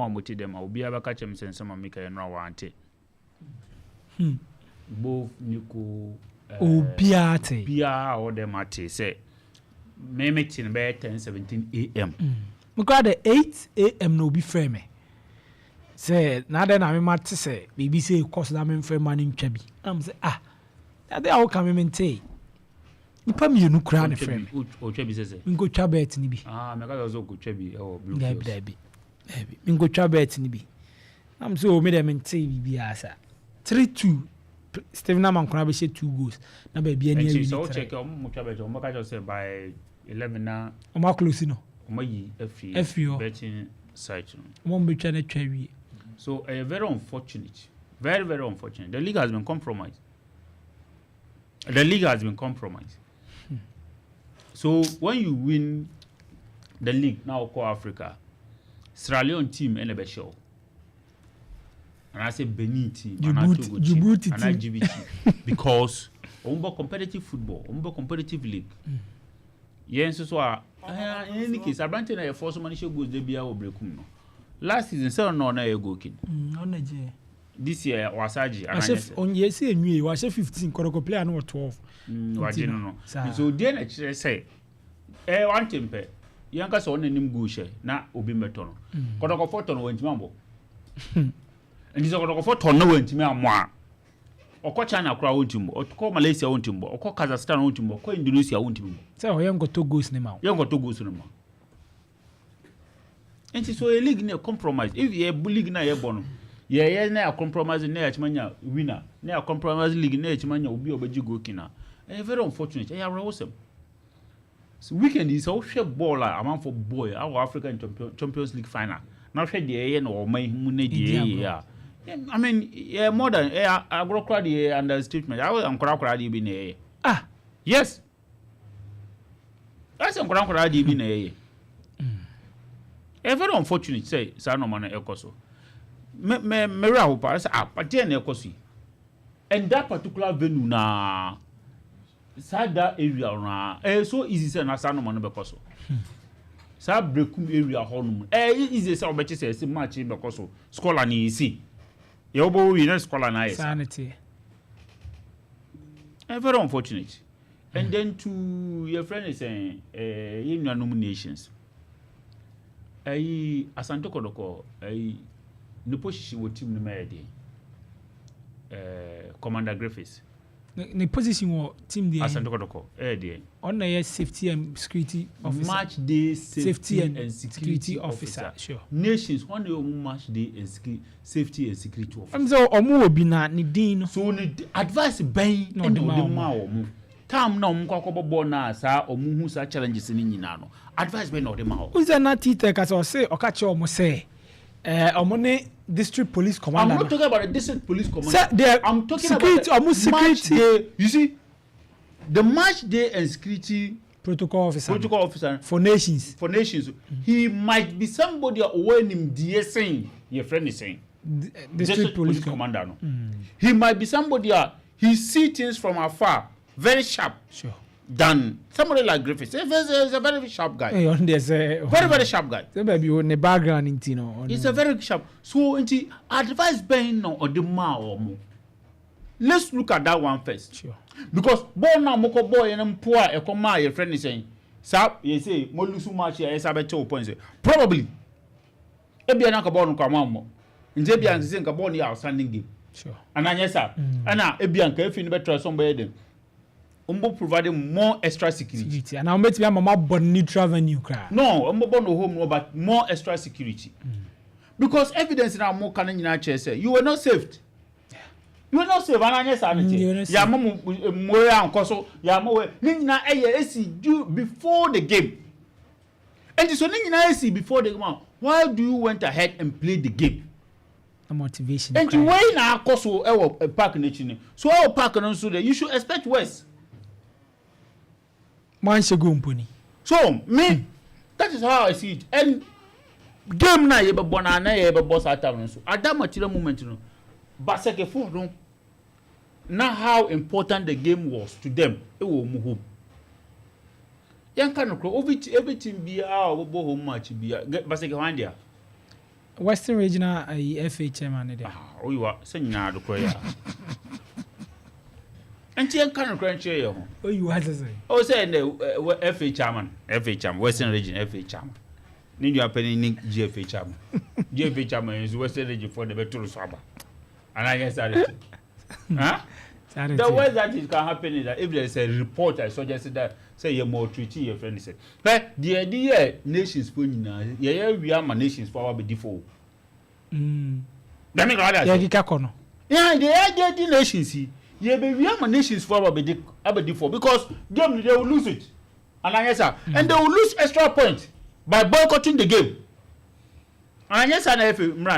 muti them will be able to catch him since some make and warranty. Both Nico Biate. Bia or the mate say may make in bed 10:17 a.m. Because the 8 a.m. no be frame. Say now then I might say BBC cost them frame man in Chebi. I'm say that they all come in tay. Nipa mi no kra ne frame. O Chebi say. Ngo twa bet ni bi. Me ka so go Chebi or blue. Dabi. Ngo twa bet ni bi. I'm so me dem tay bi asa. 3-2 Steven Amankona be say 2 goals. Na ba bia ni so check mo twa bet o mo ka just say by 11 na. O ma close no. O ma yi FI betting site. Mo be twa na twa wi. So very unfortunate. Very, very unfortunate. The league has been compromised. So when you win the league now called Africa, Sierra Leone team and a show. And I say Benin team, Djibouti and I GBT because umbo competitive football, umbo competitive league. Yes, so in any case, I branch na force money show goes debia or breakum no. Last season, so no na you go king. This year Wasaji on yes enwie wa 15 koroko player no 12. Waje no. So dey na kire say one team pe yanka so on nim go share na obi meto no. Koroko 4 ton wantima mbo. Ndi so koroko 4 ton na wantimi amo a. Okọ China kura wontimbo, okọ Malaysia wontimbo, okọ Kazakhstan wontimbo, okọ Indonesia wontimbo. Say o yango Togo ne ma. And so a league na compromise. If you league na ye bono, ye na compromise na achimanya winner, na compromise league na achimanya obi obeji go kina. Very unfortunate. I awesome. So weekend is all share ball amount for boy our African Champions League final. Now share the na o mai hu na die. I mean, more than I grow crowd understatement. I was crowd be na. Yes. That's crowd be na. Very unfortunate say no man ekoso. Me hope say but na ekoso. And that particular venue na that area na so easy say na no man bekoso. Sa brekum area honum. Easy say obechi say match bekoso. Scholar ni isi. Ye obo wi na scholar na yes. Sanity. Very unfortunate. And then to your friend is saying in your nominations. Asante Kodoko no position wo team no made Commander Griffiths the position wo team dey Asante Kodoko dey on na safety and security officer match day safety and security officer sure nations one day match day and safety and security officer am so omo obi na ni din no so ni advice ben no de ma omo tam na omkwakobo na sa omuhu sa challenges ni nyina no advice be na ode ma o uza na tite ka so say okache omo say omo ne district police commander I'm not talking about the district police commander sir, I'm talking security, about the security day, you see the match day and security protocol officer for nations he might be somebody when him DA saying your friend is saying district police commander no he might be somebody he see things from afar very sharp sure than somebody like Griffiths. He's a very sharp guy. Very sharp guy. Maybe on the background in Tino. He's a very sharp. So advice being no or the ma or mo. Let's look at that one first. Sure. Because born now moko boy and poor a comma your friend is saying, Sap, you say, Molusu match here, Sabato points. Probably. Ebianaka born come on. In Zebian is a born outstanding game. Sure. And I yes, sir. And now Ebianka, if you better somebody. Umbo providing more extra security. And I'll make me mama born neutral venue cry. No, umbo born no home no, but more extra security. Because evidence in our more canon in our chest say you were not saved. You were not saved. And I yes, ya mamu moya ankoso ya mowe. Nina esi do before the game. And so nina esi before the game. Why do you went ahead and play the game? A motivation. And you way na koso a park in so our park and so you should expect worse. So me, that is how I see it. And game na yebe bona na yebe boss atam so. At that material moment, you know, Basake Holy now how important the game was to them. It will move home. Young kind of everything be our home match be Basake Holy. Western Regional FA chairman there. Oh, you are saying now the prayer. And you can't crunch here. Oh, you had to say. Oh, say the FA chairman, Western Region FA chairman. Need you are penning GFA chairman. GFA chairman is Western Region for the Betul Saba. And I guess that is huh? The way that it can happen is that if there is a report, I suggested that say you're more treaty your friend said. But the idea nations for we are nations for our default. Let me go that. Yeah, the idea nations see. Yeah, but we are nations for our default because game they will lose it. And I guess and they will lose extra points by boycotting the game. And I guess I have here. And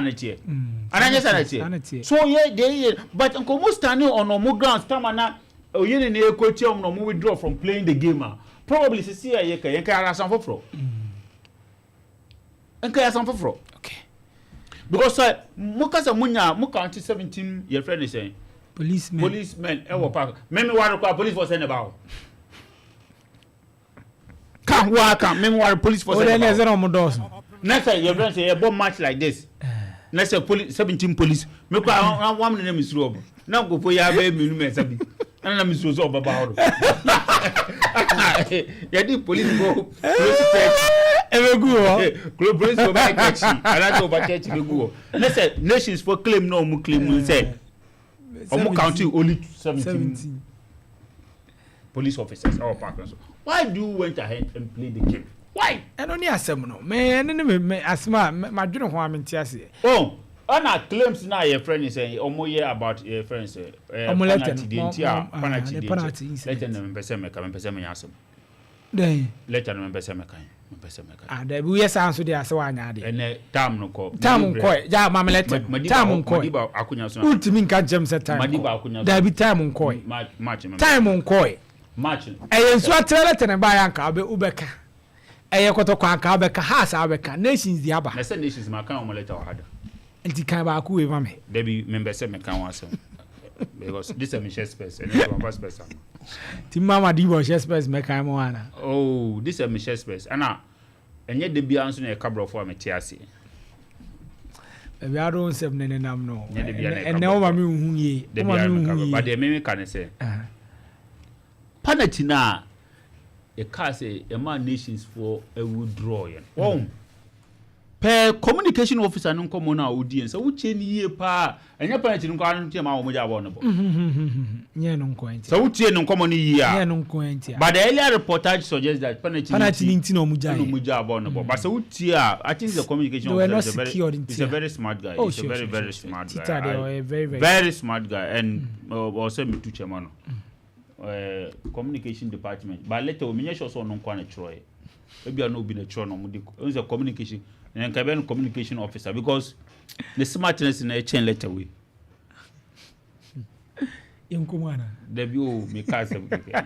I guess here. So yeah, they but Uncle Mo standing on no grounds, Tamana, or you need a coach no more withdraw from playing the game. Probably see a yeka and carry some for. And carry some for. Okay. Because Mukasa Munya, Muka 17 your friend is saying. Policemen, park. Maybe what police was saying about. Can't work, maybe police was saying about. Next time your friend say a bomb match like this. Next time 17 police. Make one name is Rob. Now go for your baby, and I'm so about. Yeah, the police go. Police go back catch. And I go back catch the go. Next time nations for claim no more claim will say. Omo county only 17 police officers or partners. Why do you went ahead and play the game? Why? And only asem no. Me asma my dwene ho amentiase. Oh, ana claims na your friend is saying omo hear about your friend say penalty penalty. Let them person make asem. Then let them person make ah there we yes answer there say wanya de. And time no ko. Time ko. Ja ma let. Time ko. Madiba akunya so. Ultimi nka jam say time. Madiba akunya. Da bi time ko. Match. Time ko. Match. Enso atrele tene ba yanka be ubeka. Kotokwa aka abeka has abeka nations di aba. Na say nations ma kan o letter o hada. Enti kan ba ku we ma me. There be member say me kan wasem. Because this is Michelle Space and it's one person. Timama Dibo share space me kan mo ana. Oh, this is Michelle Space. Ana enye de bia nso na e kabro for me tiase. Ebi aro nsem ne nam no. And na o ma me hu ye. O ma me hu ye. But the me kan say. Penalty na e ka say e man nations for a withdraw yen. Oh. Per communication officer no komo na audience so wuche ni ye pa enya penalty no kwa ntia ma wo moja abo no bo. Nye no nko enti. So wuche no komo ni ye a. Nye no nko enti. But the earlier reportage suggests that penalty nti no muja ye. No muja abo no bo. But so wuche I think the communication officer is a very smart guy. He's a very smart guy. Very smart guy and also me to chairman communication department. But later we mention so no kwa na chroe. Maybe I no be na chroe no mu the communication and can communication officer because the smartness in a chain letter way. Debut make us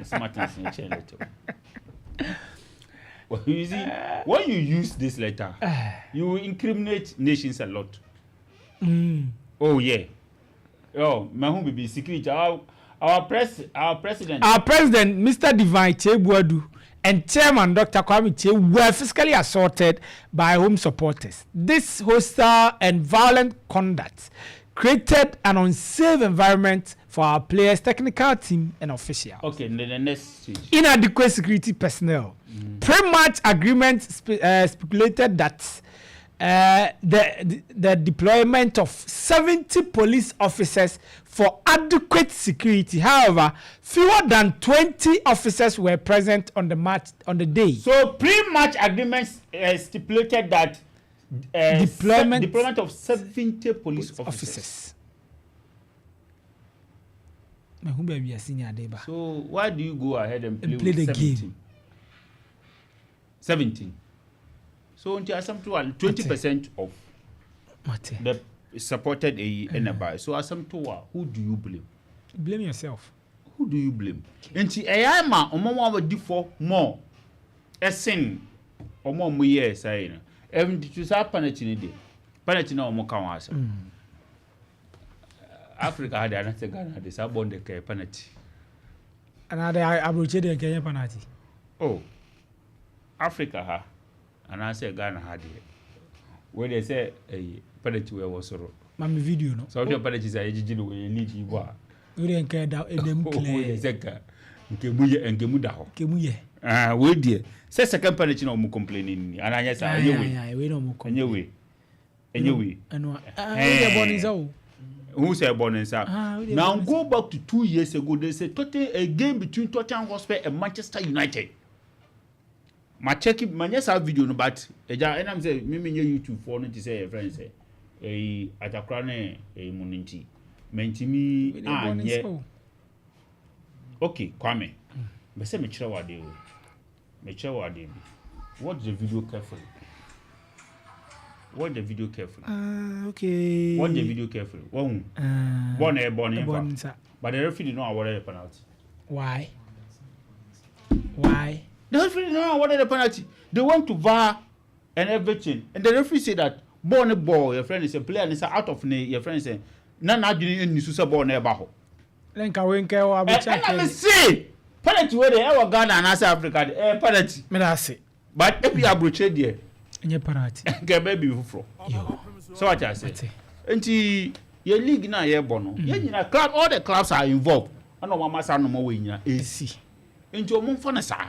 smartness in a chain letter. Well, you see, when you use this letter, you incriminate nations a lot. Oh yeah. Oh, my home will be secret. Our president, Mr. Divine Chebuadu, and Chairman Dr. Kwame Che were physically assaulted by home supporters. This hostile and violent conduct created an unsafe environment for our players, technical team, and officials. Okay, the next stage. Inadequate security personnel. Pre-match agreement speculated that the deployment of 70 police officers for adequate security. However, fewer than 20 officers were present on the match on the day. So pre-match agreements stipulated that deployment of 70 police officers. So why do you go ahead and play with the 17? Game? 17. So until some 20% of the supported a nearby. So as some who do you blame? Blame yourself. Who do you blame? Until a man or more would differ more. A sin or more years saying. Even to say penalty day. Penalty no more can answer. Africa had another Ghana, this abon the penalty. Another abroad the penalty. Oh, Africa ha. And I say Ghana had it. Where they say penalty where was sorrow. Mami video no. So your penalty say ejiji no we lead you wa. We dey nke da edem clear. Zeka. Nkemu da ho. Nkemu ye. We dey. Say second penalty no mu complaining. And anya say anyway. We no mu complain. Anyway. Eno. We dey born inside. Who say born inside? Now go back to 2 years ago. They say a game between Tottenham Hotspur and Manchester United. My check it, my yes video no, but and I'm say me YouTube for no to say a friend say atakrane muninti mentimi yeah. Okay, Kwame. But say me chira wade o. Me chira wade. Watch the video carefully. Watch the video carefully. Okay. Watch the video carefully. One. Born. But the referee did not award the penalty. Why? The referee did not award the penalty. They went to VAR and everything. And the referee said that ball, your friend is a player and it's out of your friend say, Nana didn't use a ball never. Then Kawenke or Abucha. And I say, penalty where they ever Ghana and South Africa, penalty. Me say. But if you are Abucha there, nye penalty. Get baby for. So what I say. Enti your league na ye bono. Ye club, all the clubs are involved. I know mama say no more we nyina AC. Enti omo fa na sa.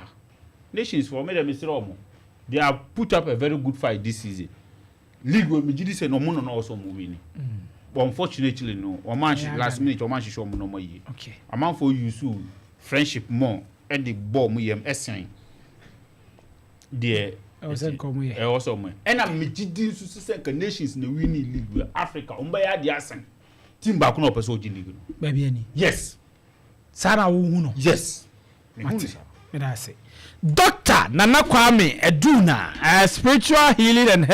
Nations for me dem say omo. They have put up a very good fight this season. League we me say no mo no also mo win. But unfortunately no. Last minute o man show mo no more ye. Okay. A man for you so friendship more and the ball mo yem esen. There also man. And I'm meeting so nations in the winning league with Africa. Umbaya the asen. Team back no person league. Baby any. Yes. Sarah Wuno. Yes. Me say. Doctor Nana Kwame Eduna, spiritual healing and